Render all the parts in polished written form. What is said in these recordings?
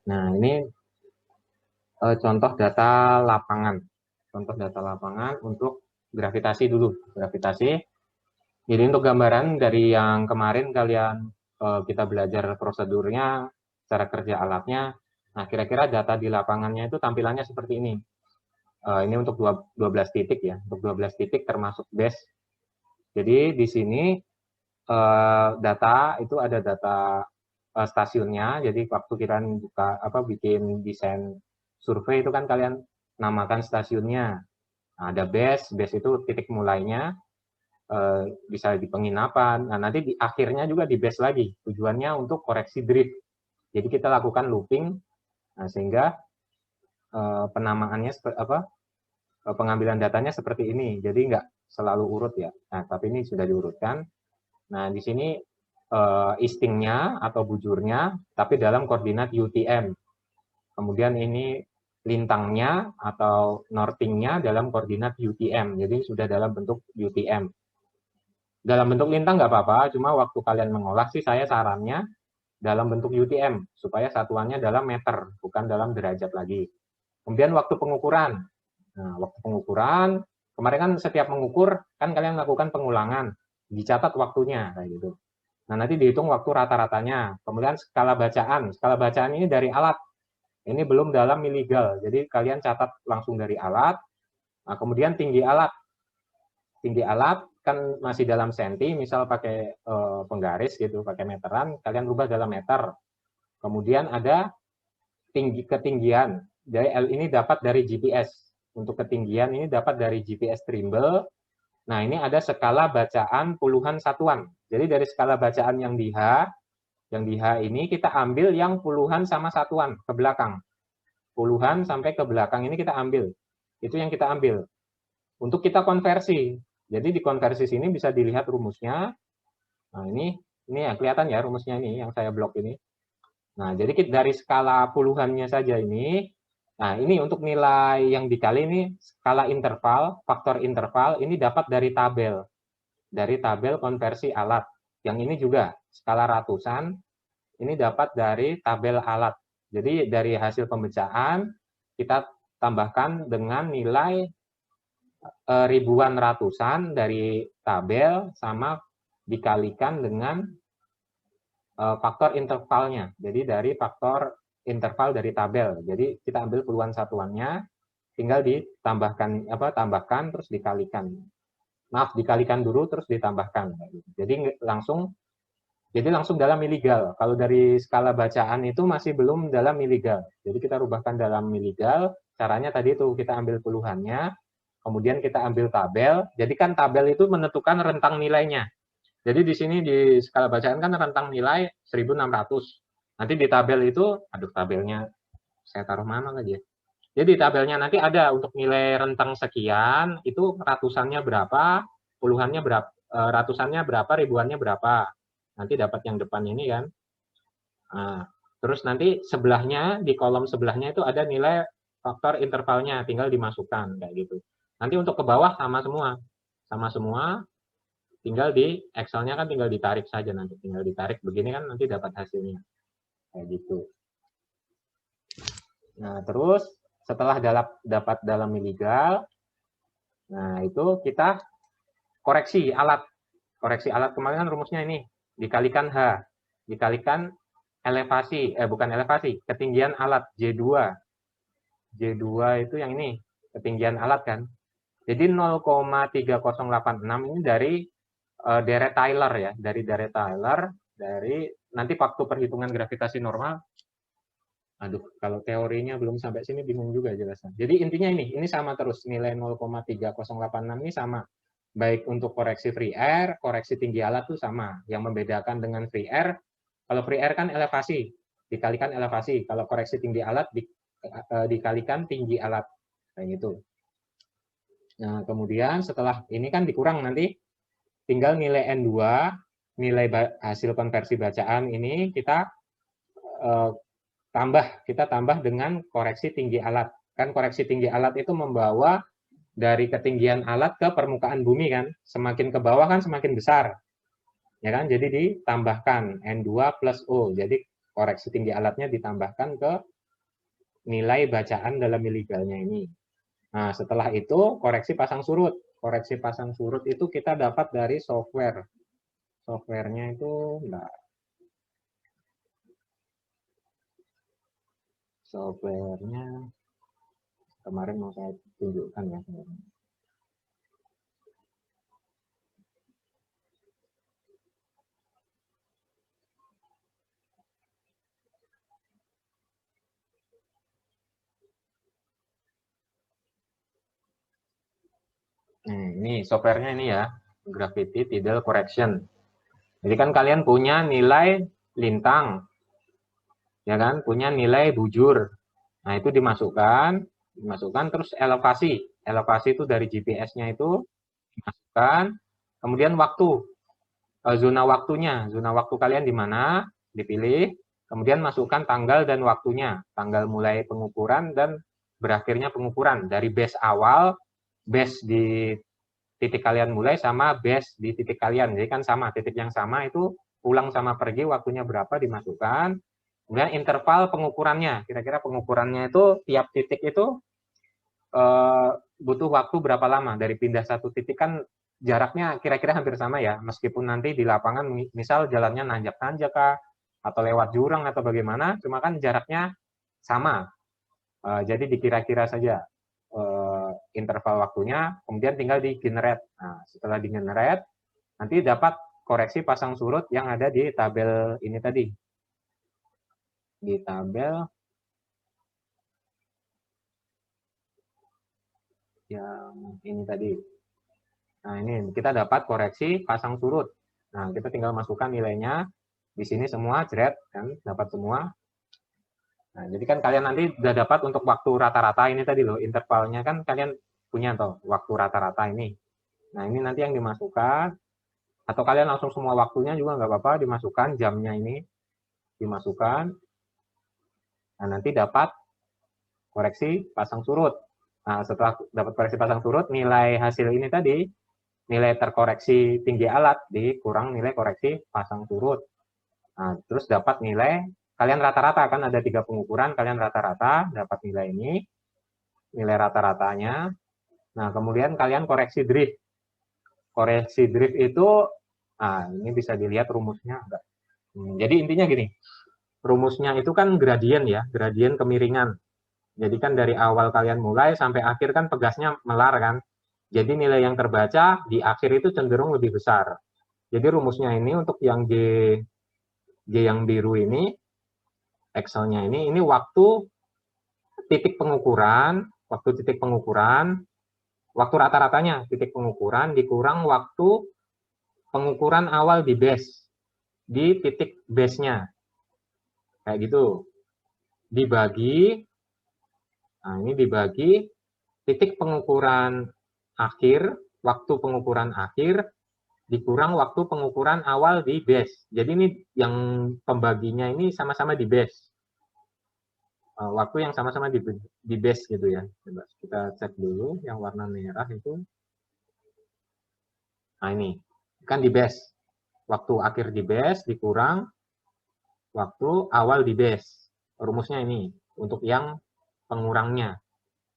Nah, ini contoh data lapangan. Contoh data lapangan untuk gravitasi dulu. Gravitasi. Jadi untuk gambaran dari yang kemarin kalian kita belajar prosedurnya, cara kerja alatnya. Nah, kira-kira data di lapangannya itu tampilannya seperti ini. Ini untuk 12 titik ya. Untuk 12 titik termasuk base. Jadi di sini data itu ada data stasiunnya. Jadi waktu kita bikin desain survei itu kan kalian namakan stasiunnya. Nah, ada base itu titik mulainya, bisa di penginapan. Nah, nanti di akhirnya juga di base lagi. Tujuannya untuk koreksi drift. Jadi kita lakukan looping, nah, sehingga penamaannya pengambilan datanya seperti ini. Jadi nggak selalu urut ya. Nah, tapi ini sudah diurutkan. Nah, di sini istingnya atau bujurnya, tapi dalam koordinat UTM. Kemudian ini lintangnya atau northingnya dalam koordinat UTM. Jadi sudah dalam bentuk UTM. Dalam bentuk lintang nggak apa-apa, cuma waktu kalian mengolah sih saya sarannya dalam bentuk UTM, supaya satuannya dalam meter, bukan dalam derajat lagi. Kemudian waktu pengukuran. Nah, waktu pengukuran, kemarin kan setiap mengukur, kan kalian lakukan pengulangan, dicatat waktunya, kayak gitu. Nah, nanti dihitung waktu rata-ratanya. Kemudian skala bacaan. Skala bacaan ini dari alat. Ini belum dalam miligal, jadi kalian catat langsung dari alat. Nah, kemudian tinggi alat. Tinggi alat kan masih dalam senti, misal pakai penggaris gitu, pakai meteran, kalian rubah dalam meter. Kemudian ada ketinggian. Jadi L ini dapat dari GPS. Untuk ketinggian ini dapat dari GPS Trimble. Nah, ini ada skala bacaan puluhan satuan. Jadi dari skala bacaan yang di H ini kita ambil yang puluhan sama satuan ke belakang. Puluhan sampai ke belakang ini kita ambil. Itu yang kita ambil. Untuk kita konversi. Jadi di konversi sini bisa dilihat rumusnya. Nah, ini ya kelihatan ya rumusnya ini yang saya blok ini. Nah, jadi dari skala puluhannya saja ini, nah ini untuk nilai yang dikali ini skala interval, faktor interval ini dapat dari tabel konversi alat. Yang ini juga skala ratusan, ini dapat dari tabel alat. Jadi dari hasil pembacaan kita tambahkan dengan nilai ribuan ratusan dari tabel sama dikalikan dengan faktor intervalnya. Jadi dari faktor interval dari tabel. Jadi kita ambil puluhan satuannya, tinggal tambahkan terus dikalikan. Maaf, dikalikan dulu terus ditambahkan. Jadi langsung dalam miligal. Kalau dari skala bacaan itu masih belum dalam miligal. Jadi kita rubahkan dalam miligal. Caranya tadi itu kita ambil puluhannya, kemudian kita ambil tabel. Jadi kan tabel itu menentukan rentang nilainya. Jadi di sini di skala bacaan kan rentang nilai 1600. Nanti di tabel itu, tabelnya saya taruh mana lagi ya. Jadi di tabelnya nanti ada untuk nilai rentang sekian, itu ratusannya berapa, puluhannya berapa, ratusannya berapa, ribuannya berapa. Nanti dapat yang depan ini kan. Nah, terus nanti sebelahnya, di kolom sebelahnya itu ada nilai faktor intervalnya, tinggal dimasukkan kayak gitu. Nanti untuk ke bawah sama semua, tinggal di Excel-nya kan tinggal ditarik saja nanti, tinggal ditarik begini kan nanti dapat hasilnya kayak gitu. Nah, terus setelah dapat dalam miligal, nah itu kita koreksi alat. Koreksi alat kemarin kan rumusnya ini, dikalikan H, dikalikan bukan elevasi, ketinggian alat J2. J2 itu yang ini, ketinggian alat kan. Jadi 0,3086 ini dari deret Taylor ya, dari deret Taylor, dari nanti waktu perhitungan gravitasi normal. Aduh, kalau teorinya belum sampai sini bingung juga jelasnya. Jadi intinya ini sama terus, nilai 0,3086 ini sama. Baik untuk koreksi free air, koreksi tinggi alat itu sama. Yang membedakan dengan free air, kalau free air kan elevasi, dikalikan elevasi. Kalau koreksi tinggi alat, dikalikan tinggi alat. Kayak gitu. Nah, kemudian setelah ini kan dikurang nanti, tinggal nilai N2, nilai hasil konversi bacaan ini kita tambah dengan koreksi tinggi alat. Kan koreksi tinggi alat itu membawa dari ketinggian alat ke permukaan bumi kan. Semakin ke bawah kan semakin besar. Ya kan? Jadi ditambahkan N2 plus O. Jadi koreksi tinggi alatnya ditambahkan ke nilai bacaan dalam miligalnya ini. Nah, setelah itu koreksi pasang surut. Koreksi pasang surut itu kita dapat dari software. Softwarenya itu enggak. Softwarenya kemarin mau saya tunjukkan ya. Ini softwarenya ini ya, Gravity Tidal Correction. Jadi kan kalian punya nilai lintang, ya kan, punya nilai bujur. Nah itu dimasukkan terus elevasi. Elevasi itu dari GPS-nya itu dimasukkan. Kemudian waktu, zona waktunya, zona waktu kalian di mana, dipilih. Kemudian masukkan tanggal dan waktunya, tanggal mulai pengukuran dan berakhirnya pengukuran dari base awal, base di titik kalian mulai sama base di titik kalian. Jadi kan sama, titik yang sama itu pulang sama pergi waktunya berapa dimasukkan. Kemudian interval pengukurannya, kira-kira pengukurannya itu tiap titik itu butuh waktu berapa lama. Dari pindah satu titik kan jaraknya kira-kira hampir sama ya, meskipun nanti di lapangan misal jalannya nanjak-nanjak kah, atau lewat jurang atau bagaimana, cuma kan jaraknya sama. Jadi dikira-kira saja interval waktunya, kemudian tinggal di generate. Nah, setelah di generate, nanti dapat koreksi pasang surut yang ada di tabel ini tadi. Di tabel yang ini tadi. Nah, ini kita dapat koreksi pasang surut. Nah, kita tinggal masukkan nilainya. Di sini semua, jret, kan, dapat semua. Nah, jadi kan kalian nanti udah dapat untuk waktu rata-rata ini tadi loh, intervalnya kan kalian punya toh, waktu rata-rata ini. Nah, ini nanti yang dimasukkan, atau kalian langsung semua waktunya juga nggak apa-apa, dimasukkan jamnya ini, dimasukkan. Nah, nanti dapat koreksi pasang surut. Nah, setelah dapat koreksi pasang surut, nilai hasil ini tadi, nilai terkoreksi tinggi alat dikurang nilai koreksi pasang surut. Nah, terus dapat nilai, kalian rata-rata kan ada 3 pengukuran, kalian rata-rata dapat nilai ini, nilai rata-ratanya. Nah, kemudian kalian koreksi drift. Koreksi drift itu, nah ini bisa dilihat rumusnya. Jadi intinya gini, rumusnya itu kan gradien ya, gradien kemiringan. Jadi kan dari awal kalian mulai sampai akhir kan pegasnya melar kan. Jadi nilai yang terbaca di akhir itu cenderung lebih besar. Jadi rumusnya ini untuk yang G yang biru ini, Excel-nya ini waktu titik pengukuran, waktu rata-ratanya titik pengukuran dikurang waktu pengukuran awal di base, di titik base-nya. Kayak gitu. Dibagi, nah ini dibagi titik pengukuran akhir, waktu pengukuran akhir, dikurang waktu pengukuran awal di base. Jadi ini yang pembaginya ini sama-sama di base. Waktu yang sama-sama di base gitu ya. Coba kita cek dulu yang warna merah itu. Nah ini, kan di base. Waktu akhir di base dikurang waktu awal di base. Rumusnya ini, untuk yang pengurangnya.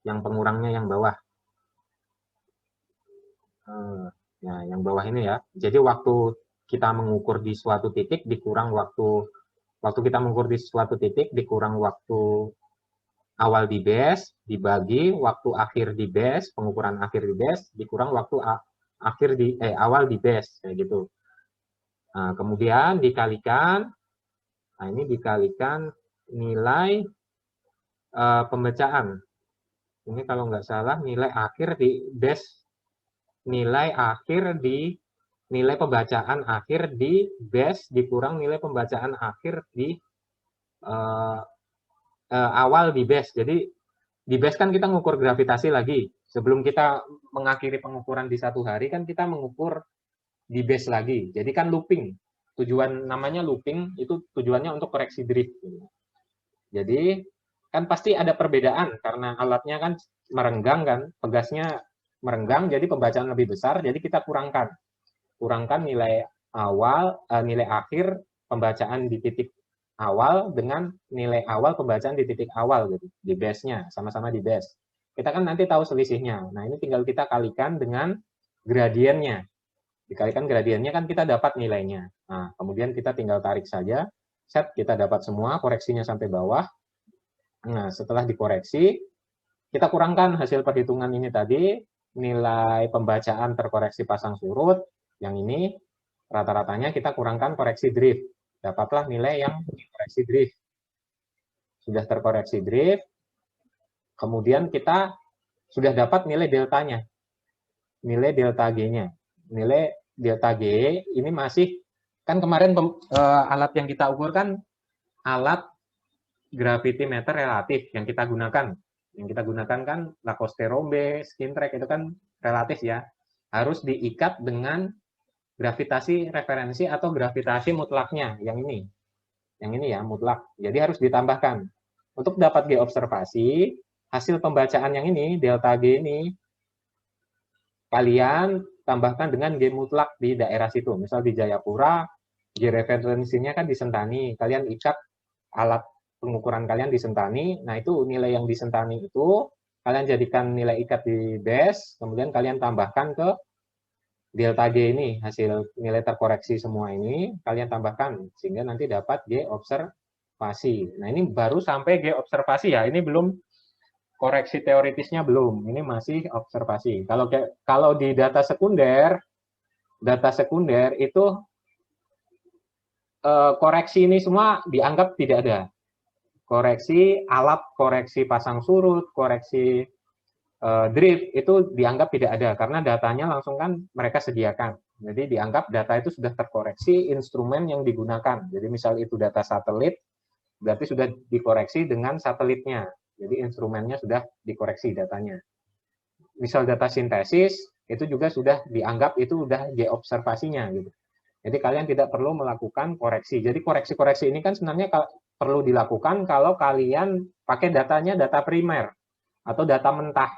Yang pengurangnya yang bawah. Nah, yang bawah ini ya. Jadi waktu kita mengukur di suatu titik dikurang waktu kita mengukur di suatu titik dikurang waktu awal di base dibagi waktu akhir di base, pengukuran akhir di base dikurang waktu akhir di awal di base kayak gitu. Nah, kemudian dikalikan, nah ini dikalikan nilai pembacaan. Ini kalau nggak salah nilai akhir di base, nilai akhir di nilai pembacaan akhir di base dikurang nilai pembacaan akhir di awal di base. Jadi di base kan kita mengukur gravitasi lagi. Sebelum kita mengakhiri pengukuran di satu hari kan kita mengukur di base lagi. Jadi kan looping. Tujuan namanya looping itu tujuannya untuk koreksi drift. Jadi kan pasti ada perbedaan karena alatnya kan merenggang kan, pegasnya merenggang jadi pembacaan lebih besar, jadi kita kurangkan nilai awal, nilai akhir pembacaan di titik awal dengan nilai awal pembacaan di titik awal gitu, di base-nya, sama-sama di base. Kita kan nanti tahu selisihnya. Nah, ini tinggal kita kalikan dengan gradiennya. Dikalikan gradiennya kan kita dapat nilainya. Nah, kemudian kita tinggal tarik saja, set, kita dapat semua, koreksinya sampai bawah. Nah, setelah dikoreksi, kita kurangkan hasil perhitungan ini tadi, nilai pembacaan terkoreksi pasang surut, yang ini rata-ratanya kita kurangkan koreksi drift. Dapatlah nilai yang koreksi drift. Sudah terkoreksi drift, kemudian kita sudah dapat nilai deltanya. Nilai delta G-nya. Nilai delta G ini masih, kan kemarin alat yang kita ukur kan alat gravitimeter relatif yang kita gunakan. Yang kita gunakan kan Lacoste Rombe, skin track itu kan relatif ya. Harus diikat dengan gravitasi referensi atau gravitasi mutlaknya, yang ini. Yang ini ya, mutlak. Jadi harus ditambahkan. Untuk dapat G observasi, hasil pembacaan yang ini, delta G ini, kalian tambahkan dengan G mutlak di daerah situ. Misal di Jayapura, G referensinya kan di Sentani. Kalian ikat alat pengukuran kalian di Sentani. Nah, itu nilai yang di Sentani itu, kalian jadikan nilai ikat di base, kemudian kalian tambahkan ke delta G ini, hasil nilai terkoreksi semua ini, kalian tambahkan, sehingga nanti dapat G observasi. Nah, ini baru sampai G observasi ya, ini belum koreksi teoritisnya belum, ini masih observasi. Kalau di data sekunder itu koreksi ini semua dianggap tidak ada. Koreksi alat, koreksi pasang surut, koreksi drift itu dianggap tidak ada karena datanya langsung kan mereka sediakan. Jadi dianggap data itu sudah terkoreksi instrumen yang digunakan. Jadi misal itu data satelit, berarti sudah dikoreksi dengan satelitnya. Jadi instrumennya sudah dikoreksi datanya. Misal data sintesis, itu juga sudah dianggap itu sudah G observasinya gitu. Jadi kalian tidak perlu melakukan koreksi. Jadi koreksi-koreksi ini kan sebenarnya perlu dilakukan kalau kalian pakai datanya data primer atau data mentah.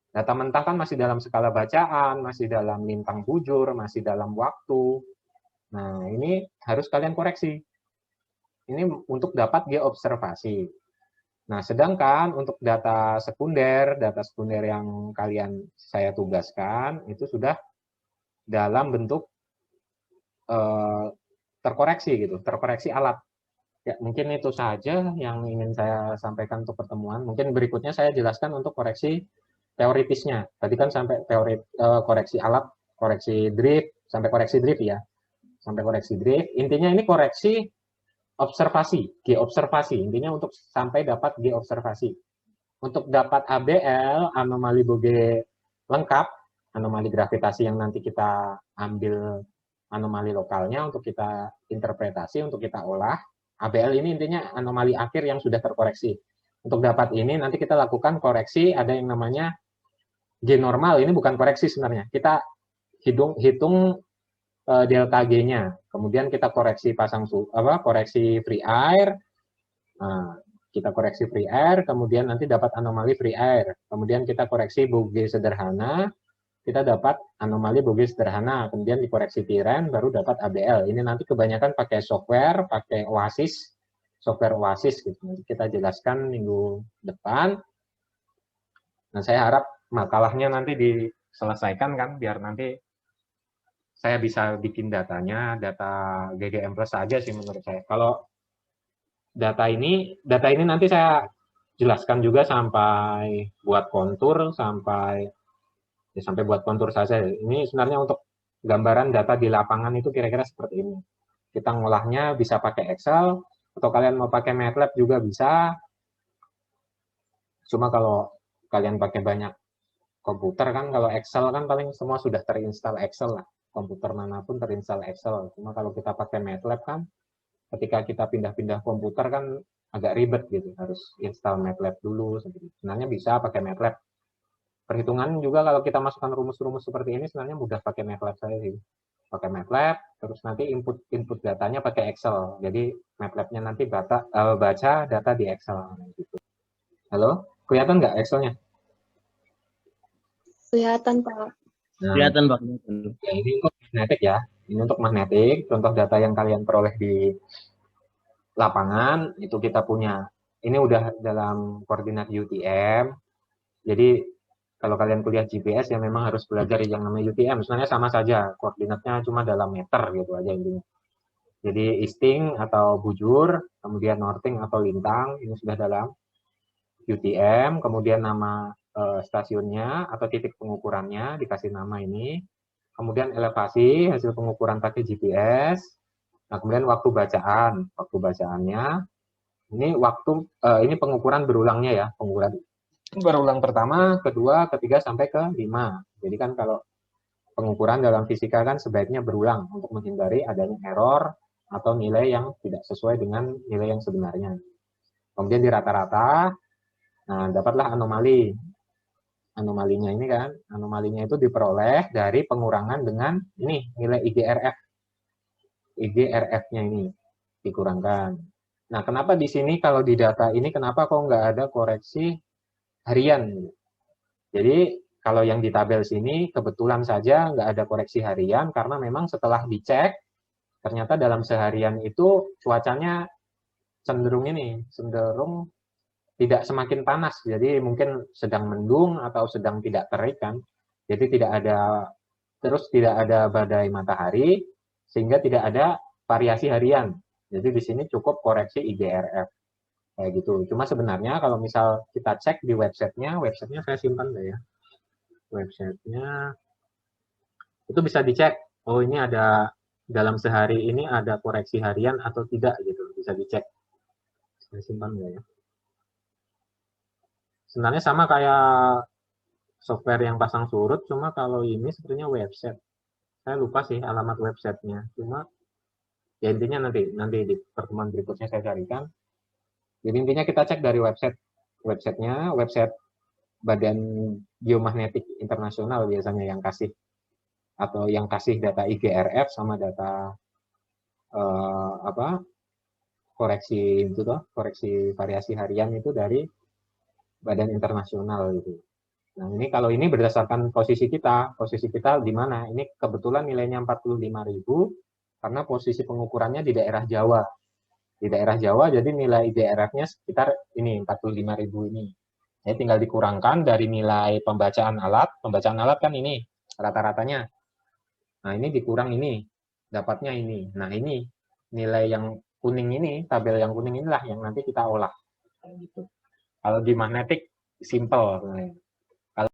Data mentah kan masih dalam skala bacaan, masih dalam lintang bujur, masih dalam waktu. Nah, ini harus kalian koreksi. Ini untuk dapat G observasi. Nah, sedangkan untuk data sekunder yang saya tugaskan, itu sudah dalam bentuk terkoreksi gitu, terkoreksi alat. Ya, mungkin itu saja yang ingin saya sampaikan untuk pertemuan. Mungkin berikutnya saya jelaskan untuk koreksi teoritisnya. Tadi kan sampai koreksi alat, koreksi drift, sampai koreksi drift ya. Sampai koreksi drift. Intinya ini koreksi observasi, G observasi. Intinya untuk sampai dapat G observasi. Untuk dapat ABL, anomali Boge lengkap, anomali gravitasi yang nanti kita ambil anomali lokalnya untuk kita interpretasi, untuk kita olah. ABL ini intinya anomali akhir yang sudah terkoreksi. Untuk dapat ini nanti kita lakukan koreksi, ada yang namanya G normal, ini bukan koreksi sebenarnya. Kita hitung delta G-nya. Kemudian kita koreksi koreksi free air. Nah, kita koreksi free air, kemudian nanti dapat anomali free air. Kemudian kita koreksi Boge sederhana, kita dapat anomali Boge sederhana, kemudian dikoreksi Tiren, baru dapat ABL. Ini nanti kebanyakan pakai software, pakai Oasis, software Oasis gitu. Nanti kita jelaskan minggu depan. Nah, saya harap makalahnya nanti diselesaikan kan, biar nanti saya bisa bikin datanya, data GGM Plus saja sih menurut saya. Kalau data ini nanti saya jelaskan juga sampai buat kontur, sampai buat kontur saja. Ini sebenarnya untuk gambaran data di lapangan itu kira-kira seperti ini. Kita ngolahnya bisa pakai Excel, atau kalian mau pakai MATLAB juga bisa. Cuma kalau kalian pakai banyak komputer kan, kalau Excel kan paling semua sudah terinstall Excel lah. Komputer manapun terinstall Excel. Cuma kalau kita pakai MATLAB kan, ketika kita pindah-pindah komputer kan agak ribet gitu, harus install MATLAB dulu. Sebenarnya bisa pakai MATLAB. Perhitungan juga kalau kita masukkan rumus-rumus seperti ini sebenarnya mudah pakai MATLAB saya sih. Pakai MATLAB, terus nanti input datanya pakai Excel. Jadi MATLAB-nya nanti baca data di Excel. Gitu. Halo, kelihatan nggak Excel-nya? Kelihatan, Pak. Nah, Kelihatan, Pak. ya, ini untuk magnetik ya. Ini untuk magnetik, contoh data yang kalian peroleh di lapangan, itu kita punya. Ini udah dalam koordinat UTM. Jadi kalau kalian kuliah GPS ya memang harus belajar yang namanya UTM. Sebenarnya sama saja, koordinatnya cuma dalam meter gitu aja intinya. Jadi easting atau bujur, kemudian northing atau lintang, ini sudah dalam UTM, kemudian nama stasiunnya atau titik pengukurannya dikasih nama ini, kemudian elevasi hasil pengukuran pakai GPS, nah kemudian waktu bacaannya, ini ini pengukuran berulangnya ya, pengukuran berulang pertama, kedua, ketiga sampai ke 5. Jadi kan kalau pengukuran dalam fisika kan sebaiknya berulang untuk menghindari adanya error atau nilai yang tidak sesuai dengan nilai yang sebenarnya. Kemudian di rata-rata, nah dapatlah anomali. Anomalinya ini kan, anomalinya itu diperoleh dari pengurangan dengan ini nilai IGRF. IGRF-nya ini dikurangkan. Nah, kenapa di sini kalau di data ini kenapa kok nggak ada koreksi harian? Jadi kalau yang di tabel sini kebetulan saja nggak ada koreksi harian karena memang setelah dicek ternyata dalam seharian itu cuacanya cenderung tidak semakin panas, jadi mungkin sedang mendung atau sedang tidak terik kan, jadi tidak ada badai matahari sehingga tidak ada variasi harian. Jadi di sini cukup koreksi IGRF kayak gitu. Cuma sebenarnya kalau misal kita cek di websitenya saya simpan nggak ya? Websitenya itu bisa dicek. Oh ini ada dalam sehari ini ada koreksi harian atau tidak gitu, bisa dicek. Saya simpan nggak ya? Sebenarnya sama kayak software yang pasang surut, cuma kalau ini sebenarnya website. Saya lupa sih alamat websitenya. Cuma ya intinya nanti di pertemuan berikutnya saya carikan. Jadi intinya kita cek dari websitenya, website Badan Geomagnetik Internasional biasanya yang kasih data IGRF sama data koreksi variasi harian itu dari Badan Internasional gitu. Nah, ini kalau ini berdasarkan posisi kita di mana? Ini kebetulan nilainya 45.000 karena posisi pengukurannya di daerah Jawa. Di daerah Jawa jadi nilai IGRF-nya sekitar ini 45.000 ini. Jadi tinggal dikurangkan dari nilai pembacaan alat kan ini rata-ratanya. Nah, ini dikurang ini, dapatnya ini. Nah, ini nilai yang kuning ini, tabel yang kuning inilah yang nanti kita olah. Gitu. Kalau di magnetik simple.